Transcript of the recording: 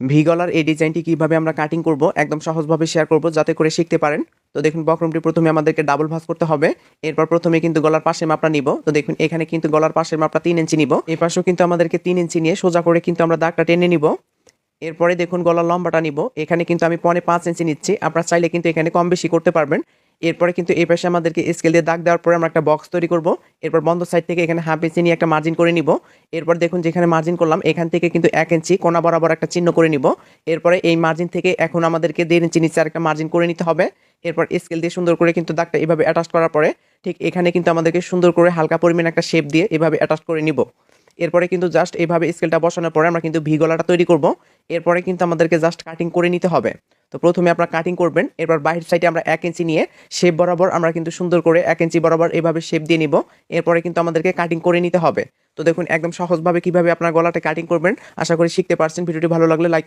V গলার এই ডিজাইনটি কিভাবে আমরা কাটিং করব একদম সহজভাবে শেয়ার করব যাতে করে শিখতে পারেন। তো দেখুন বক্রমটি প্রথমে আমাদেরকে ডাবল ভাঁজ করতে হবে। এরপর প্রথমে কিন্তু গলার পাশের মাপটা নিব। তো দেখুন এখানে কিন্তু গলার পাশের মাপটা 3 ইঞ্চি নিব। এই পাশেও কিন্তু আমাদেরকে 3 ইঞ্চি নিয়ে সোজা করে কিন্তু আমরা দাগটা টেনে নিব। এরপরে দেখুন গলার লম্বাটা নিব। এখানে কিন্তু আমি 5.5 ইঞ্চি নিচ্ছি। আপনারা চাইলে কিন্তু এখানে কম বেশি করতে পারবেন। এরপরে কিন্তু এই পাশে আমাদেরকে স্কেল দিয়ে দাগ দেওয়ার পরে আমরা একটা বক্স তৈরি করব। এরপর বন্ধ সাইড থেকে এখানে 1/2 ইঞ্চি নিয়ে একটা মার্জিন করে নিব। এরপর দেখুন যেখানে মার্জিন করলাম এখান থেকে কিন্তু 1 ইঞ্চি কোণা বরাবর একটা চিহ্ন করে নিব। এরপরে এই মার্জিন থেকে এখন আমাদেরকে 1.5 ইঞ্চি নিচে আরেকটা মার্জিন করে নিতে হবে। এরপর স্কেল দিয়ে সুন্দর করে কিন্তু দাগটা এভাবে অ্যাটাচ করার পরে ঠিক এখানে কিন্তু আমাদেরকে সুন্দর করে হালকা পরিমাণে একটা শেপ দিয়ে এভাবে অ্যাটাচ করে নিব। এরপরে কিন্তু জাস্ট এইভাবে স্কেলটা বসানোর পরে আমরা কিন্তু ভি গলাটা তৈরি করব। এরপরে কিন্তু আমাদেরকে জাস্ট কাটিং করে নিতে হবে। তো প্রথমে আপনারা কাটিং করবেন। এরপর বাহির সাইডে আমরা 1 ইঞ্চি নিয়ে শেপ বরাবর আমরা কিন্তু সুন্দর করে 1 ইঞ্চি বরাবর এভাবে শেপ দিয়ে নিব। এরপরে কিন্তু আমাদেরকে কাটিং করে নিতে হবে। তো দেখুন একদম সহজভাবে কিভাবে আপনার গলাটা কাটিং করবেন আশা করি শিখতে পারছেন। ভিডিওটি ভালো লাগলে লাইক